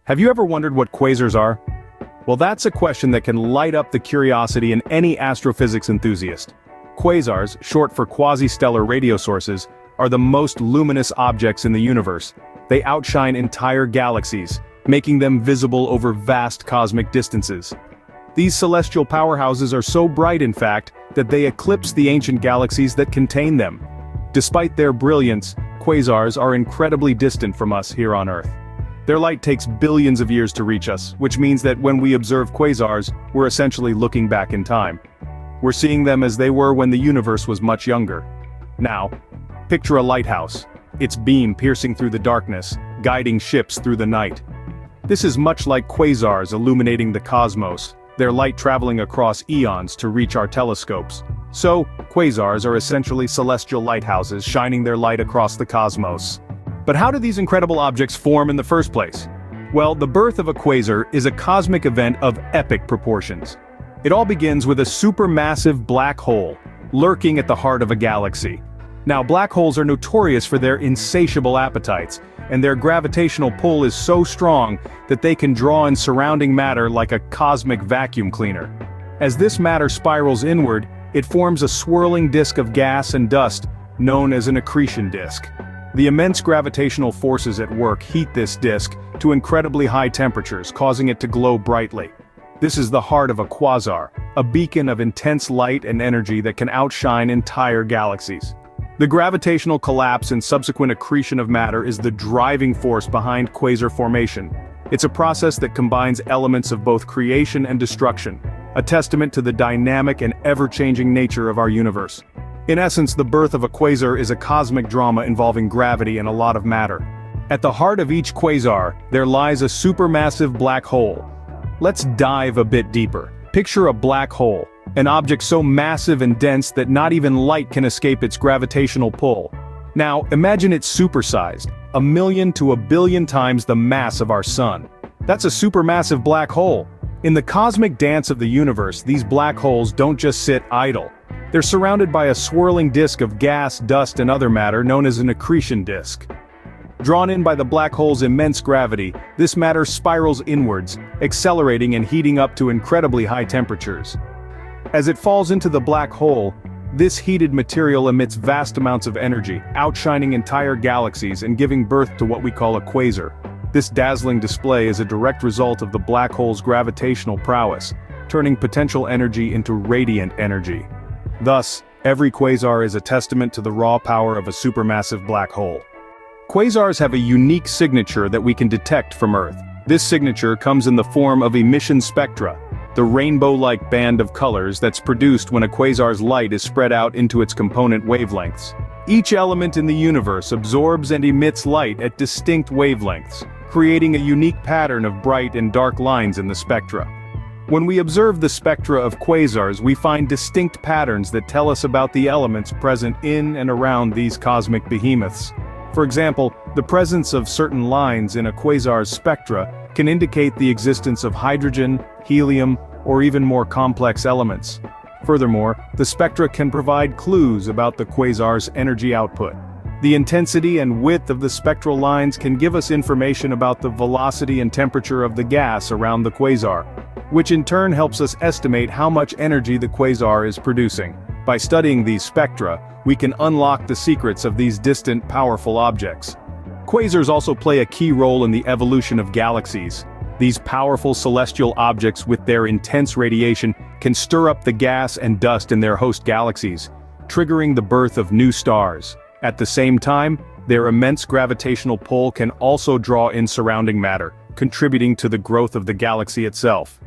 Have you ever wondered what quasars are? Well, that's a question that can light up the curiosity in any astrophysics enthusiast. Quasars, short for quasi-stellar radio sources, are the most luminous objects in the universe. They outshine entire galaxies, making them visible over vast cosmic distances. These celestial powerhouses are so bright, in fact, that they eclipse the ancient galaxies that contain them. Despite their brilliance, quasars are incredibly distant from us here on Earth. Their light takes billions of years to reach us, which means that when we observe quasars, we're essentially looking back in time. We're seeing them as they were when the universe was much younger. Now, picture a lighthouse, its beam piercing through the darkness, guiding ships through the night. This is much like quasars illuminating the cosmos, their light traveling across eons to reach our telescopes. So, quasars are essentially celestial lighthouses shining their light across the cosmos. But how do these incredible objects form in the first place? Well, the birth of a quasar is a cosmic event of epic proportions. It all begins with a supermassive black hole, lurking at the heart of a galaxy. Now, black holes are notorious for their insatiable appetites, and their gravitational pull is so strong that they can draw in surrounding matter like a cosmic vacuum cleaner. As this matter spirals inward, it forms a swirling disk of gas and dust, known as an accretion disk. The immense gravitational forces at work heat this disk to incredibly high temperatures, causing it to glow brightly. This is the heart of a quasar, a beacon of intense light and energy that can outshine entire galaxies. The gravitational collapse and subsequent accretion of matter is the driving force behind quasar formation. It's a process that combines elements of both creation and destruction, a testament to the dynamic and ever-changing nature of our universe. In essence, the birth of a quasar is a cosmic drama involving gravity and a lot of matter. At the heart of each quasar, there lies a supermassive black hole. Let's dive a bit deeper. Picture a black hole, an object so massive and dense that not even light can escape its gravitational pull. Now, imagine it's supersized, 1,000,000 to 1,000,000,000 times the mass of our sun. That's a supermassive black hole. In the cosmic dance of the universe, these black holes don't just sit idle. They're surrounded by a swirling disk of gas, dust, and other matter known as an accretion disk. Drawn in by the black hole's immense gravity, this matter spirals inwards, accelerating and heating up to incredibly high temperatures. As it falls into the black hole, this heated material emits vast amounts of energy, outshining entire galaxies and giving birth to what we call a quasar. This dazzling display is a direct result of the black hole's gravitational prowess, turning potential energy into radiant energy. Thus, every quasar is a testament to the raw power of a supermassive black hole. Quasars have a unique signature that we can detect from Earth. This signature comes in the form of emission spectra, the rainbow-like band of colors that's produced when a quasar's light is spread out into its component wavelengths. Each element in the universe absorbs and emits light at distinct wavelengths, creating a unique pattern of bright and dark lines in the spectra. When we observe the spectra of quasars, we find distinct patterns that tell us about the elements present in and around these cosmic behemoths. For example, the presence of certain lines in a quasar's spectra can indicate the existence of hydrogen, helium, or even more complex elements. Furthermore, the spectra can provide clues about the quasar's energy output. The intensity and width of the spectral lines can give us information about the velocity and temperature of the gas around the quasar, which in turn helps us estimate how much energy the quasar is producing. By studying these spectra, we can unlock the secrets of these distant, powerful objects. Quasars also play a key role in the evolution of galaxies. These powerful celestial objects with their intense radiation can stir up the gas and dust in their host galaxies, triggering the birth of new stars. At the same time, their immense gravitational pull can also draw in surrounding matter, contributing to the growth of the galaxy itself.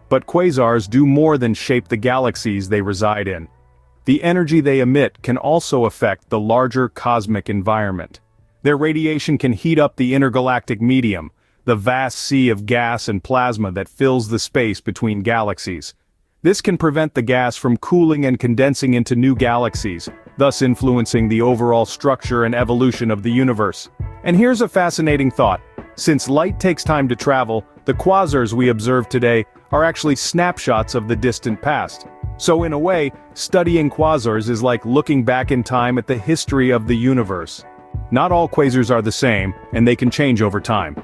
But quasars do more than shape the galaxies they reside in. The energy they emit can also affect the larger cosmic environment. Their radiation can heat up the intergalactic medium, the vast sea of gas and plasma that fills the space between galaxies. This can prevent the gas from cooling and condensing into new galaxies, thus influencing the overall structure and evolution of the universe. And here's a fascinating thought. Since light takes time to travel, the quasars we observe today are actually snapshots of the distant past. So in a way, studying quasars is like looking back in time at the history of the universe. Not all quasars are the same, and they can change over time.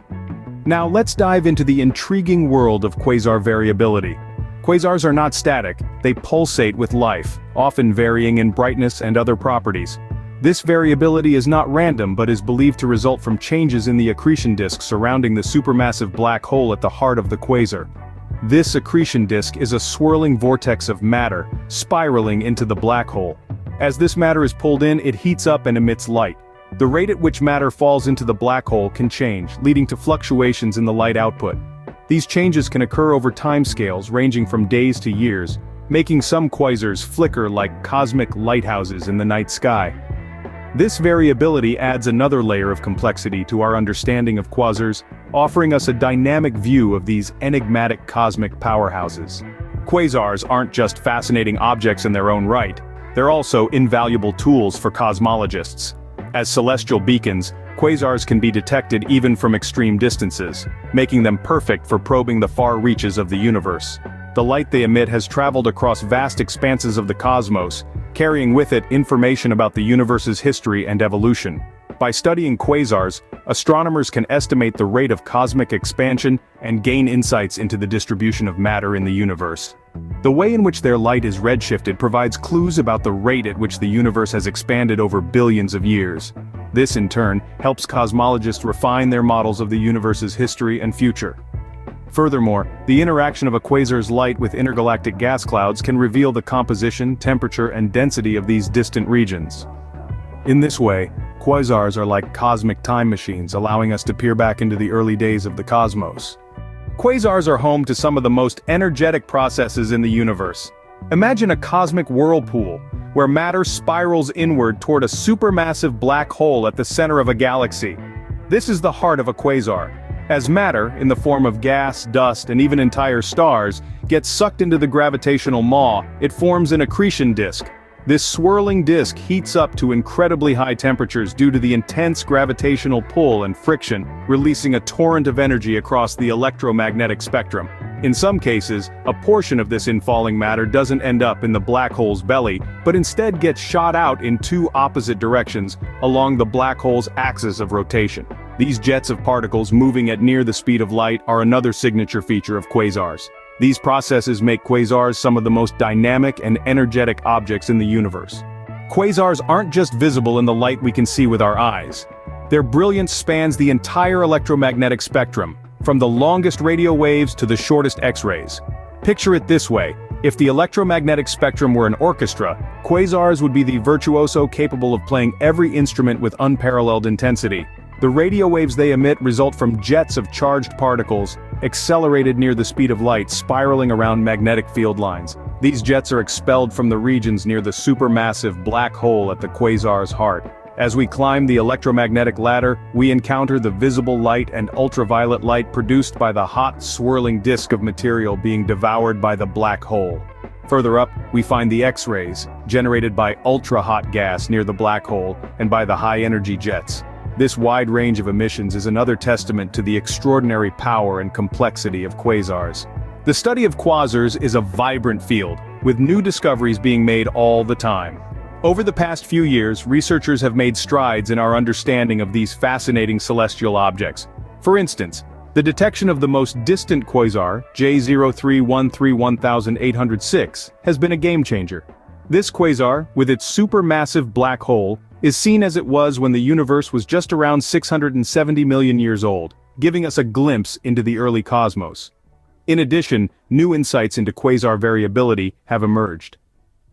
Now let's dive into the intriguing world of quasar variability. Quasars are not static, they pulsate with life, often varying in brightness and other properties. This variability is not random but is believed to result from changes in the accretion disk surrounding the supermassive black hole at the heart of the quasar. This accretion disk is a swirling vortex of matter, spiraling into the black hole. As this matter is pulled in, it heats up and emits light. The rate at which matter falls into the black hole can change, leading to fluctuations in the light output. These changes can occur over timescales ranging from days to years, making some quasars flicker like cosmic lighthouses in the night sky. This variability adds another layer of complexity to our understanding of quasars, offering us a dynamic view of these enigmatic cosmic powerhouses. Quasars aren't just fascinating objects in their own right, they're also invaluable tools for cosmologists. As celestial beacons, quasars can be detected even from extreme distances, making them perfect for probing the far reaches of the universe. The light they emit has traveled across vast expanses of the cosmos, carrying with it information about the universe's history and evolution. By studying quasars, astronomers can estimate the rate of cosmic expansion and gain insights into the distribution of matter in the universe. The way in which their light is redshifted provides clues about the rate at which the universe has expanded over billions of years. This in turn helps cosmologists refine their models of the universe's history and future. Furthermore, the interaction of a quasar's light with intergalactic gas clouds can reveal the composition, temperature, and density of these distant regions. In this way, quasars are like cosmic time machines, allowing us to peer back into the early days of the cosmos. Quasars are home to some of the most energetic processes in the universe. Imagine a cosmic whirlpool, where matter spirals inward toward a supermassive black hole at the center of a galaxy. This is the heart of a quasar. As matter, in the form of gas, dust, and even entire stars, gets sucked into the gravitational maw, it forms an accretion disk. This swirling disk heats up to incredibly high temperatures due to the intense gravitational pull and friction, releasing a torrent of energy across the electromagnetic spectrum. In some cases, a portion of this infalling matter doesn't end up in the black hole's belly, but instead gets shot out in two opposite directions along the black hole's axis of rotation. These jets of particles moving at near the speed of light are another signature feature of quasars. These processes make quasars some of the most dynamic and energetic objects in the universe. Quasars aren't just visible in the light we can see with our eyes. Their brilliance spans the entire electromagnetic spectrum, from the longest radio waves to the shortest X-rays. Picture it this way: if the electromagnetic spectrum were an orchestra, quasars would be the virtuoso capable of playing every instrument with unparalleled intensity. The radio waves they emit result from jets of charged particles, accelerated near the speed of light, spiraling around magnetic field lines. These jets are expelled from the regions near the supermassive black hole at the quasar's heart. As we climb the electromagnetic ladder, we encounter the visible light and ultraviolet light produced by the hot, swirling disk of material being devoured by the black hole. Further up, we find the X-rays, generated by ultra-hot gas near the black hole and by the high-energy jets. This wide range of emissions is another testament to the extraordinary power and complexity of quasars. The study of quasars is a vibrant field, with new discoveries being made all the time. Over the past few years, researchers have made strides in our understanding of these fascinating celestial objects. For instance, the detection of the most distant quasar, J03131806, has been a game-changer. This quasar, with its supermassive black hole, is seen as it was when the universe was just around 670 million years old, giving us a glimpse into the early cosmos. In addition, new insights into quasar variability have emerged.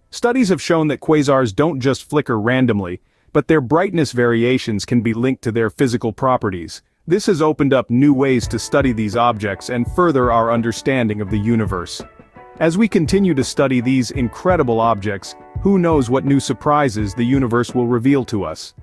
Studies have shown that quasars don't just flicker randomly, but their brightness variations can be linked to their physical properties. This has opened up new ways to study these objects and further our understanding of the universe. As we continue to study these incredible objects, who knows what new surprises the universe will reveal to us.